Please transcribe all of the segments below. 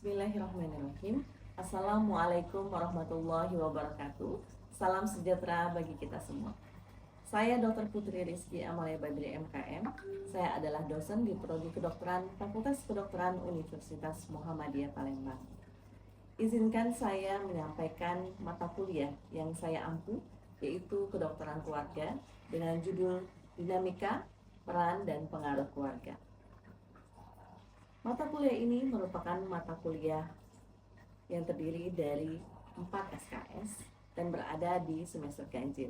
Bismillahirrahmanirrahim. Assalamualaikum warahmatullahi wabarakatuh. Salam sejahtera bagi kita semua. Saya Dr. Putri Rizky Amalia Badri MKM. Saya adalah dosen di Prodi Kedokteran Fakultas Kedokteran Universitas Muhammadiyah Palembang. Izinkan saya menyampaikan mata kuliah yang saya ampu, yaitu Kedokteran Keluarga dengan judul Dinamika, Peran, dan Pengaruh Keluarga. Mata kuliah ini merupakan mata kuliah yang terdiri dari 4 SKS dan berada di semester ganjil.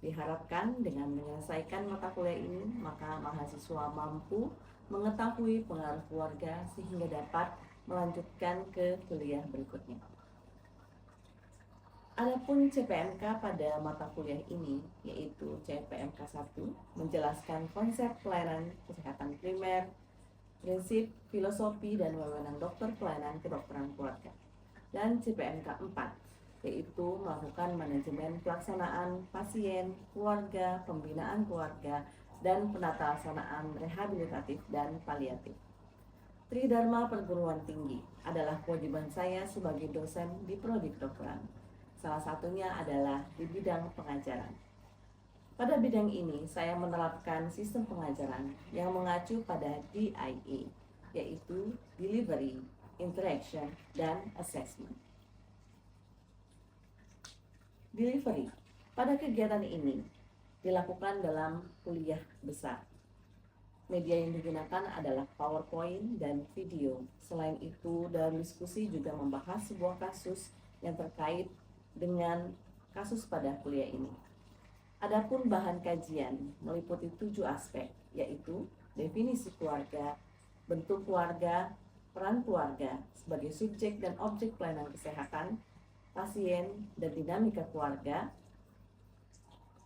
Diharapkan dengan menyelesaikan mata kuliah ini, maka mahasiswa mampu mengetahui pengaruh keluarga sehingga dapat melanjutkan ke kuliah berikutnya. Adapun CPMK pada mata kuliah ini, yaitu CPMK 1, menjelaskan konsep pelayanan kesehatan primer, prinsip, filosofi, dan wewenang dokter pelayanan kedokteran keluarga. Dan CPMK 4, yaitu melakukan manajemen pelaksanaan pasien, keluarga, pembinaan keluarga, dan penata laksanaan rehabilitatif dan paliatif. Tridharma perguruan tinggi adalah kewajiban saya sebagai dosen di Prodi Kedokteran. Salah satunya adalah di bidang pengajaran. Pada bidang ini, saya menerapkan sistem pengajaran yang mengacu pada DIA, yaitu Delivery, Interaction, dan Assessment. Delivery. Pada kegiatan ini, dilakukan dalam kuliah besar. Media yang digunakan adalah PowerPoint dan video. Selain itu, dalam diskusi juga membahas sebuah kasus yang terkait dengan kasus pada kuliah ini. Adapun bahan kajian meliputi 7 aspek, yaitu definisi keluarga, bentuk keluarga, peran keluarga sebagai subjek dan objek pelayanan kesehatan, pasien dan dinamika keluarga,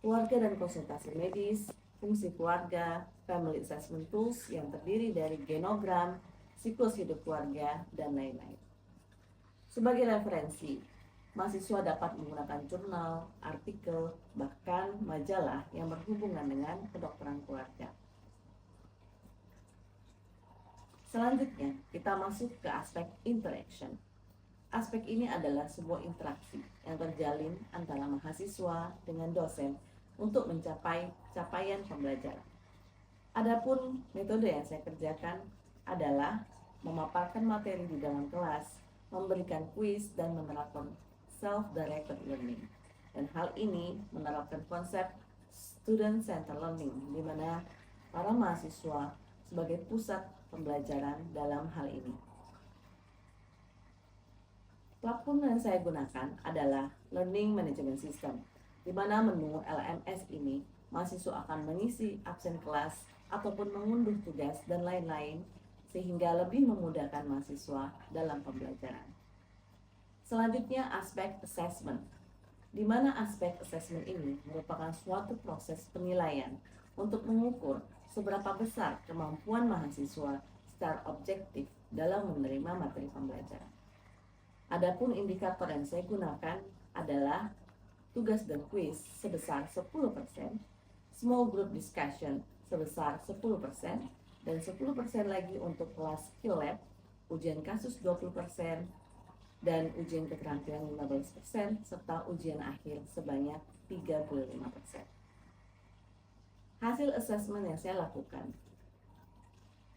keluarga dan konsultasi medis, fungsi keluarga, family assessment tools yang terdiri dari genogram, siklus hidup keluarga, dan lain-lain. Sebagai referensi, mahasiswa dapat menggunakan jurnal, artikel, bahkan majalah yang berhubungan dengan kedokteran keluarga. Selanjutnya, kita masuk ke aspek interaction. Aspek ini adalah sebuah interaksi yang terjalin antara mahasiswa dengan dosen untuk mencapai capaian pembelajaran. Adapun metode yang saya kerjakan adalah memaparkan materi di dalam kelas, memberikan kuis, dan menerapkan self-directed learning. Dan hal ini menerapkan konsep student-centered learning, di mana para mahasiswa sebagai pusat pembelajaran dalam hal ini. Platform yang saya gunakan adalah Learning Management System, di mana menu LMS ini mahasiswa akan mengisi absen kelas ataupun mengunduh tugas dan lain-lain, sehingga lebih memudahkan mahasiswa dalam pembelajaran. Selanjutnya, aspek assessment, di mana aspek assessment ini merupakan suatu proses penilaian untuk mengukur seberapa besar kemampuan mahasiswa secara objektif dalam menerima materi pembelajaran. Adapun indikator yang saya gunakan adalah tugas dan kuis sebesar 10%, small group discussion sebesar 10%, dan 10% lagi untuk kelas skill lab, ujian kasus 20%, dan ujian keterampilan 15%, serta ujian akhir sebanyak 35%. Hasil asesmen yang saya lakukan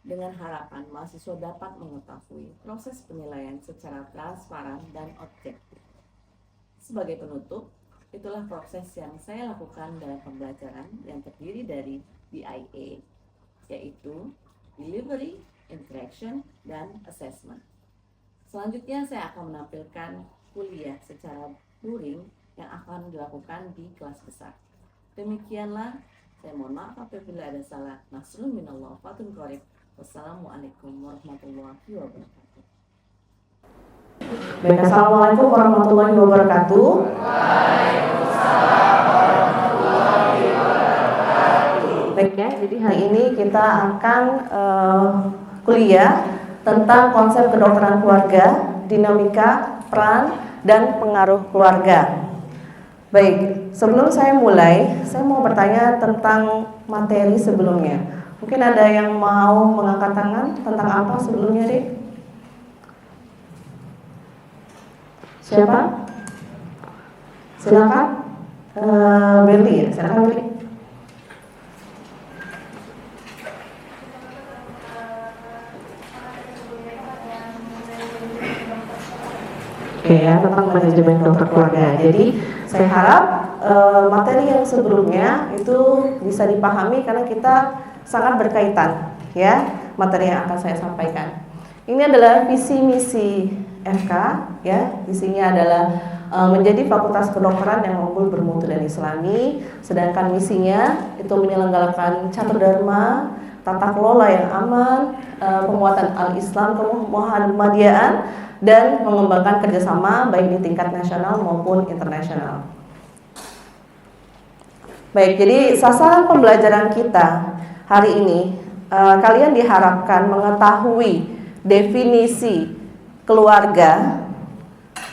dengan harapan mahasiswa dapat mengetahui proses penilaian secara transparan dan objektif. Sebagai penutup, itulah proses yang saya lakukan dalam pembelajaran yang terdiri dari DIA, yaitu Delivery, Interaction, dan Assessment. Selanjutnya saya akan menampilkan kuliah secara luring yang akan dilakukan di kelas besar. Demikianlah, saya mohon maaf apabila ada salah. Nasrun minallah fatun qorib. Wassalamualaikum warahmatullahi wabarakatuh. Baik, assalamualaikum warahmatullahi wabarakatuh. Baik ya, jadi hari ini kita akan kuliah tentang konsep kedokteran keluarga, dinamika, peran, dan pengaruh keluarga. Baik, sebelum saya mulai, saya mau bertanya tentang materi sebelumnya. Mungkin ada yang mau mengangkat tangan tentang apa sebelumnya, Dik? Siapa? Silakan. Berli ya, silakan Berli. Oke ya, tentang manajemen dokter keluarga. Jadi saya harap materi yang sebelumnya itu bisa dipahami karena kita sangat berkaitan ya materi yang akan saya sampaikan. Ini adalah visi misi FK ya, visinya adalah menjadi fakultas kedokteran yang unggul, bermutu dan islami, sedangkan misinya itu menyelenggarakan catur dharma, tata kelola yang aman, penguatan al-Islam, kemuhammadiyaan, dan mengembangkan kerjasama baik di tingkat nasional maupun internasional. Baik, jadi sasaran pembelajaran kita hari ini, kalian diharapkan mengetahui definisi keluarga,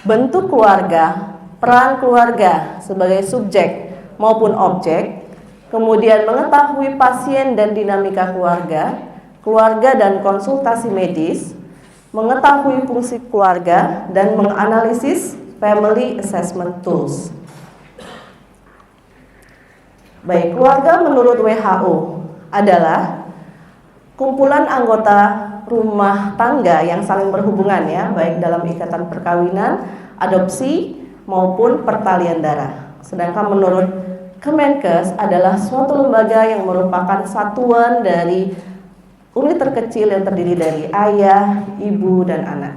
bentuk keluarga, peran keluarga sebagai subjek maupun objek, kemudian mengetahui pasien dan dinamika keluarga, keluarga dan konsultasi medis, mengetahui fungsi keluarga, dan menganalisis family assessment tools. Baik, keluarga menurut WHO adalah kumpulan anggota rumah tangga yang saling berhubungan ya, baik dalam ikatan perkawinan, adopsi, maupun pertalian darah. Sedangkan menurut Kemenkes adalah suatu lembaga yang merupakan satuan dari unit terkecil yang terdiri dari ayah, ibu, dan anak.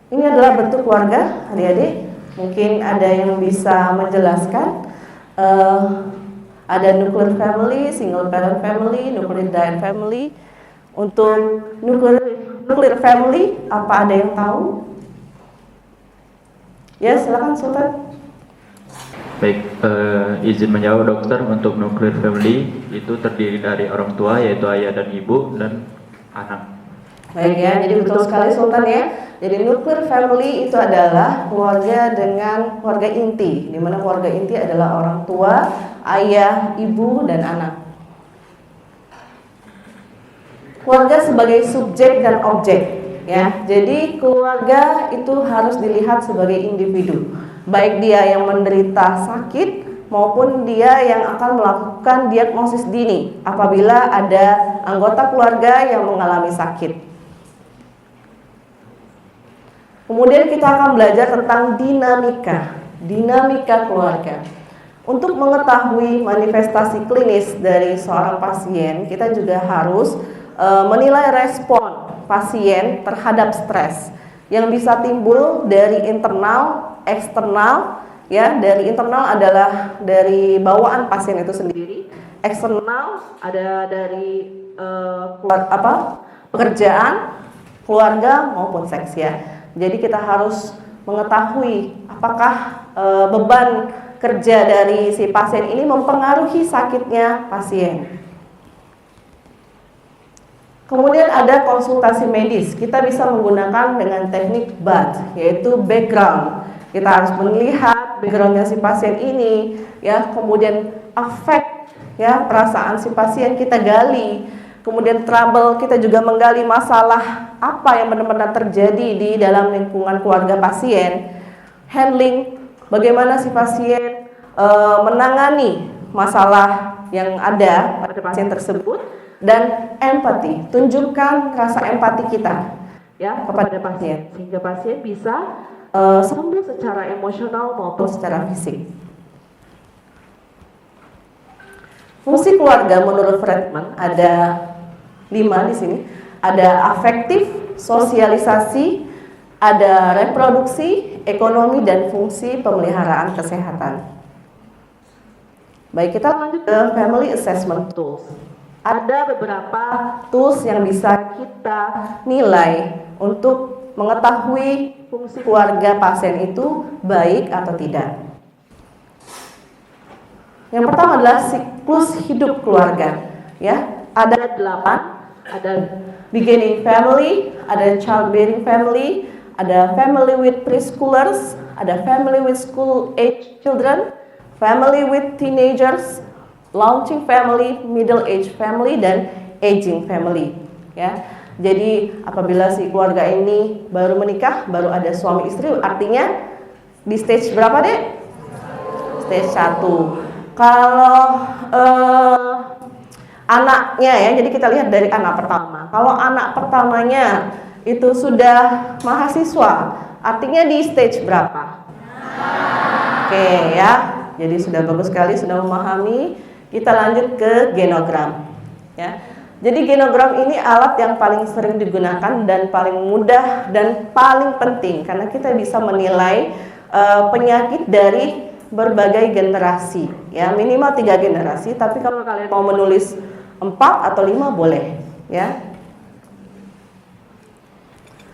Ini adalah bentuk keluarga, adik-adik. Mungkin ada yang bisa menjelaskan. Ada nuclear family, single parent family, nuclear family. Untuk nuclear family, apa ada yang tahu? Ya, silakan Sultan. Baik, izin menjawab dokter. Untuk nuclear family itu terdiri dari orang tua yaitu ayah dan ibu dan anak. Baik ya, jadi betul sekali Sultan ya. Jadi nuclear family itu adalah keluarga dengan keluarga inti, di mana keluarga inti adalah orang tua, ayah, ibu, dan anak. Keluarga sebagai subjek dan objek ya. Jadi keluarga itu harus dilihat sebagai individu, baik dia yang menderita sakit maupun dia yang akan melakukan diagnosis dini apabila ada anggota keluarga yang mengalami sakit. Kemudian kita akan belajar tentang dinamika keluarga. Untuk mengetahui manifestasi klinis dari seorang pasien, kita juga harus menilai respon pasien terhadap stres yang bisa timbul dari internal, eksternal ya. Dari internal adalah dari bawaan pasien itu sendiri, eksternal ada dari pekerjaan, keluarga maupun seks ya. Jadi kita harus mengetahui apakah beban kerja dari si pasien ini mempengaruhi sakitnya pasien. Kemudian ada konsultasi medis. Kita bisa menggunakan dengan teknik BAT, yaitu background. Kita harus melihat backgroundnya si pasien ini, ya. Kemudian affect, ya, perasaan si pasien kita gali. Kemudian trouble, kita juga menggali masalah apa yang benar-benar terjadi di dalam lingkungan keluarga pasien. Handling, bagaimana si pasien menangani masalah yang ada pada pasien tersebut. Dan empati, tunjukkan rasa empati kita ya kepada pasien sehingga pasien bisa sembuh secara emosional maupun secara fisik. Fungsi keluarga menurut Friedman ada 5 di sini. Ada afektif, sosialisasi, ada reproduksi, ekonomi, dan fungsi pemeliharaan kesehatan. Baik, kita lanjut ke family assessment tools. Ada beberapa tools yang bisa kita nilai untuk mengetahui fungsi keluarga pasien itu baik atau tidak. Yang pertama adalah siklus hidup keluarga. Ya, ada 8. Ada beginning family, ada childbearing family, ada family with preschoolers, ada family with school age children, family with teenagers, launching family, middle age family, dan aging family. Ya, Jadi apabila si keluarga ini baru menikah, baru ada suami istri, artinya di stage berapa dek? Stage 1. Kalau anaknya ya, jadi kita lihat dari anak pertama. Kalau anak pertamanya itu sudah mahasiswa, artinya di stage berapa? Oke ya, jadi sudah bagus sekali, sudah memahami. Kita lanjut ke genogram ya. Jadi genogram ini alat yang paling sering digunakan dan paling mudah dan paling penting karena kita bisa menilai penyakit dari berbagai generasi ya, minimal 3 generasi, tapi kalau kalian mau menulis 4 atau 5 boleh ya.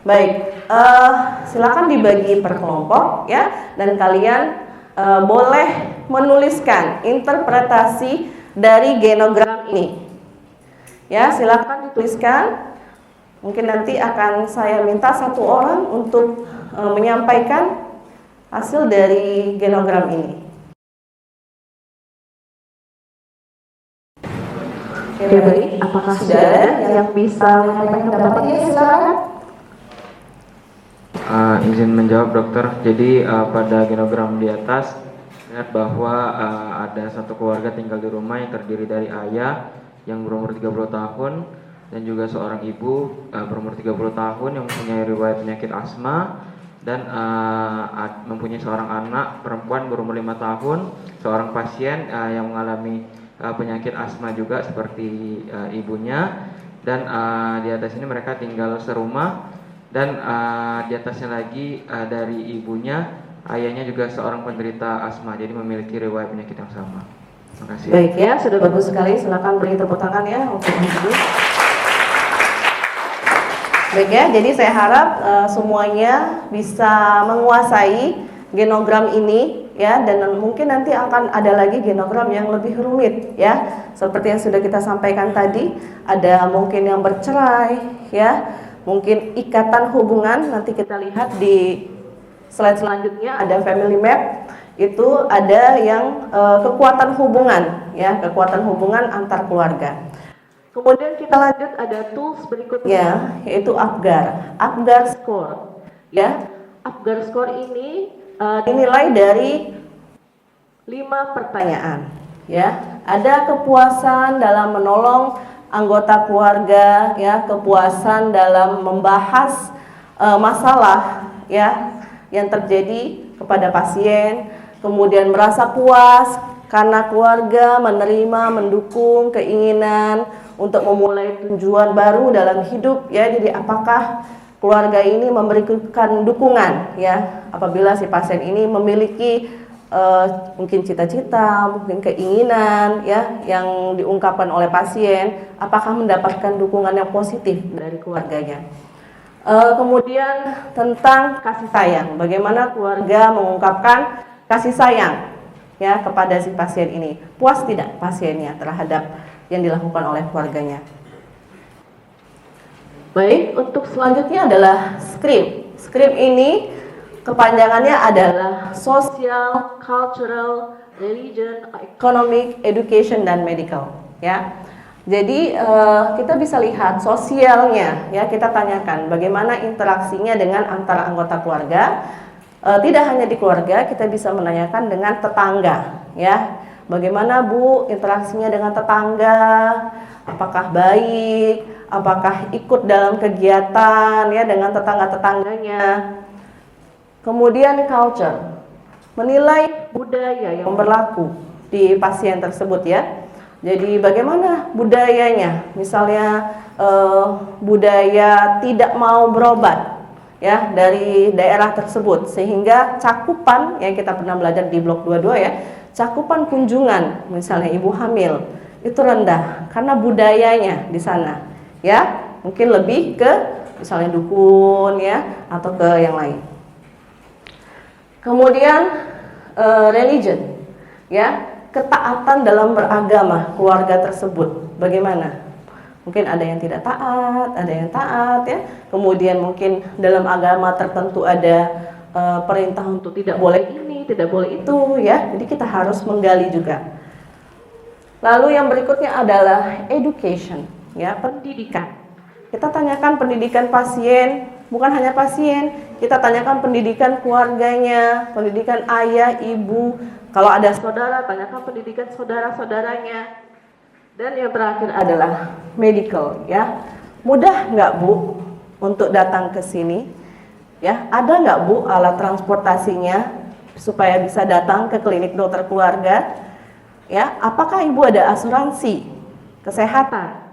Baik, silakan dibagi per kelompok ya, dan kalian boleh menuliskan interpretasi dari genogram ini. Ya, silakan dituliskan. Mungkin nanti akan saya minta 1 orang untuk menyampaikan hasil dari genogram ini. Oke, baik. Apakah sudah ada yang bisa menyampaikan pendapatnya? Silakan. Izin menjawab dokter. Jadi pada genogram di atas lihat bahwa ada satu keluarga tinggal di rumah yang terdiri dari ayah yang berumur 30 tahun dan juga seorang ibu berumur 30 tahun yang mempunyai riwayat penyakit asma dan mempunyai seorang anak perempuan berumur 5 tahun, seorang pasien yang mengalami penyakit asma juga seperti ibunya, dan di atas ini mereka tinggal serumah, dan di atasnya lagi dari ibunya, ayahnya juga seorang penderita asma, jadi memiliki riwayat penyakit yang sama. Terima kasih. Baik ya, sudah bagus sekali. Silakan beri tepuk tangan ya untuk ibu. Baik ya, jadi saya harap semuanya bisa menguasai genogram ini ya, dan mungkin nanti akan ada lagi genogram yang lebih rumit ya. Seperti yang sudah kita sampaikan tadi, ada mungkin yang bercerai ya, mungkin ikatan hubungan. Nanti kita lihat di slide selanjutnya ada family map. Itu ada yang kekuatan hubungan ya, kekuatan hubungan antar keluarga. Kemudian kita lanjut, ada tools berikutnya yaitu Apgar score ya. Apgar score ini dinilai dari 5 pertanyaan ya. Ada kepuasan dalam menolong anggota keluarga ya, kepuasan dalam membahas masalah ya yang terjadi kepada pasien, kemudian merasa puas karena keluarga menerima, mendukung keinginan untuk memulai tujuan baru dalam hidup ya. Jadi apakah keluarga ini memberikan dukungan ya apabila si pasien ini memiliki mungkin cita-cita, mungkin keinginan ya yang diungkapkan oleh pasien, apakah mendapatkan dukungan yang positif dari keluarganya. Kemudian tentang kasih sayang, bagaimana keluarga mengungkapkan kasih sayang ya kepada si pasien ini, puas tidak pasiennya terhadap yang dilakukan oleh keluarganya. Baik, untuk selanjutnya adalah SCREAM. SCREAM ini kepanjangannya adalah Social, Cultural, Religion, Economic, Education, dan Medical ya. Jadi kita bisa lihat sosialnya ya, kita tanyakan bagaimana interaksinya dengan antara anggota keluarga. Tidak hanya di keluarga, kita bisa menanyakan dengan tetangga ya. Bagaimana Bu interaksinya dengan tetangga? Apakah baik? Apakah ikut dalam kegiatan ya dengan tetangga-tetangganya? Kemudian culture, menilai budaya yang berlaku di pasien tersebut ya. Jadi bagaimana budayanya? Misalnya budaya tidak mau berobat ya dari daerah tersebut, sehingga cakupan yang kita pernah belajar di blok 22 ya, cakupan kunjungan misalnya ibu hamil itu rendah karena budayanya di sana ya, mungkin lebih ke misalnya dukun ya atau ke yang lain. Kemudian religion ya, ketaatan dalam beragama keluarga tersebut bagaimana? Mungkin ada yang tidak taat, ada yang taat ya. Kemudian mungkin dalam agama tertentu ada perintah untuk tidak boleh ini, tidak boleh itu ya. Jadi kita harus menggali juga. Lalu yang berikutnya adalah education ya, pendidikan. Kita tanyakan pendidikan pasien, bukan hanya pasien, kita tanyakan pendidikan keluarganya, pendidikan ayah, ibu. Kalau ada saudara, tanyakan pendidikan saudara-saudaranya. Dan yang terakhir adalah medical, ya. Mudah nggak Bu untuk datang ke sini? Ya, ada nggak Bu alat transportasinya supaya bisa datang ke klinik dokter keluarga? Ya, apakah Ibu ada asuransi kesehatan?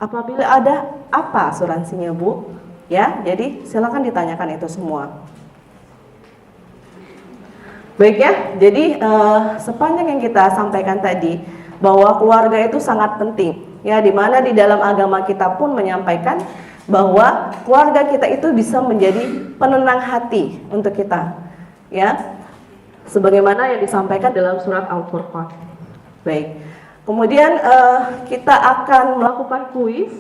Apabila ada, apa asuransinya Bu? Ya, jadi silakan ditanyakan itu semua. Baik ya, jadi sepanjang yang kita sampaikan tadi bahwa keluarga itu sangat penting. Ya, di mana di dalam agama kita pun menyampaikan bahwa keluarga kita itu bisa menjadi penenang hati untuk kita. Ya, sebagaimana yang disampaikan dalam surat Al-Furqan. Baik. Kemudian kita akan melakukan kuis.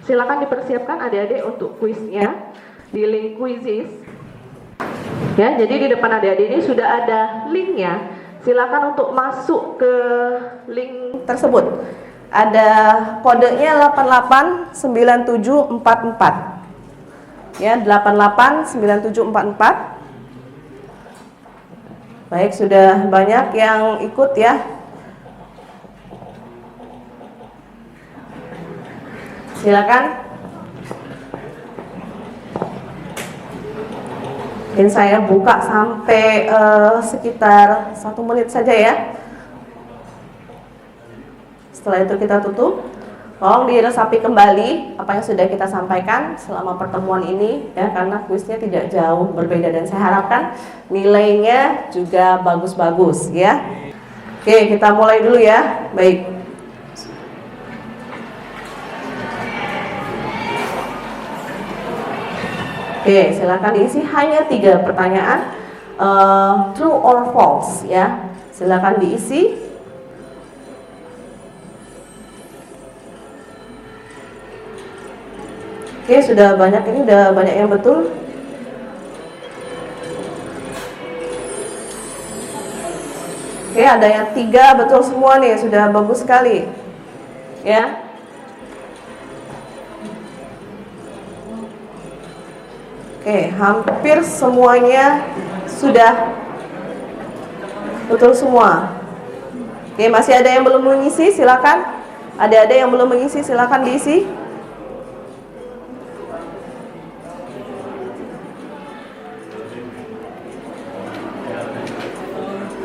Silakan dipersiapkan adik-adik untuk kuisnya di link Quizizz. Ya, jadi di depan adik-adik ini sudah ada linknya. Silakan untuk masuk ke link tersebut. Ada kodenya 889744. Ya, 889744. Baik, sudah banyak yang ikut ya. Silakan. Dan saya buka sampai sekitar 1 menit saja ya. Setelah itu kita tutup. Tolong diresapi kembali apa yang sudah kita sampaikan selama pertemuan ini ya, karena kuisnya tidak jauh berbeda dan saya harapkan nilainya juga bagus-bagus ya. Oke, kita mulai dulu ya. Baik. Oke, silakan diisi hanya 3 pertanyaan, true or false ya. Silakan diisi. Oke, sudah banyak, ini udah banyak yang betul. Oke, ada yang 3 betul semua nih, sudah bagus sekali. Ya. Oke, hampir semuanya sudah betul semua. Oke, masih ada yang belum mengisi, silakan. Ada yang belum mengisi, silakan diisi.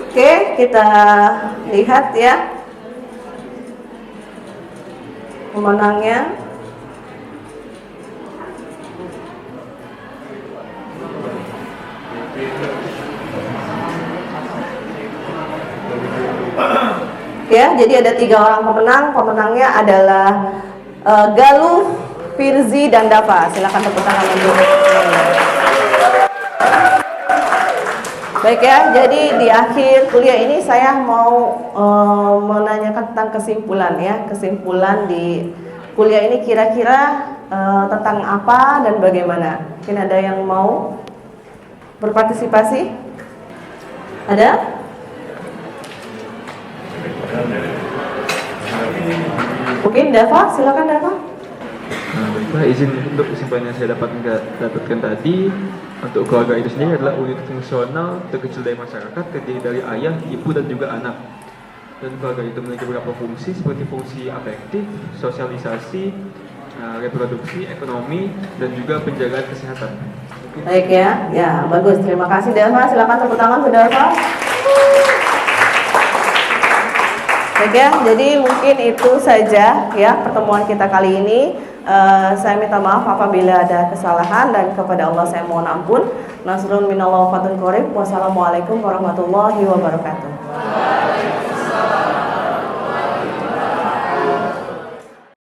Oke, kita lihat ya pemenangnya. Ya, jadi ada 3 orang pemenang. Pemenangnya adalah Galuh, Firzi, dan Dava. Silakan tepuk tangan untuk. Baik ya, jadi di akhir kuliah ini saya mau menanyakan tentang kesimpulan ya. Kesimpulan di kuliah ini kira-kira tentang apa dan bagaimana? Mungkin ada yang mau berpartisipasi? Ada? Mungkin Dava, silakan Dava. Baiklah, izin untuk kesimpulan yang saya dapatkan tadi, untuk keluarga itu sendiri adalah unit fungsional terkecil dari masyarakat, terdiri dari ayah, ibu, dan juga anak. Dan keluarga itu memiliki beberapa fungsi seperti fungsi afektif, sosialisasi, reproduksi, ekonomi, dan juga penjagaan kesehatan. Baik ya, ya bagus. Terima kasih Dava. Silakan tepuk tangan untuk Dava. Baik ya, jadi mungkin itu saja ya pertemuan kita kali ini. Saya minta maaf apabila ada kesalahan dan kepada Allah saya mohon ampun. Nasrun minallah wa fatun qorib. Wassalamualaikum warahmatullahi wabarakatuh.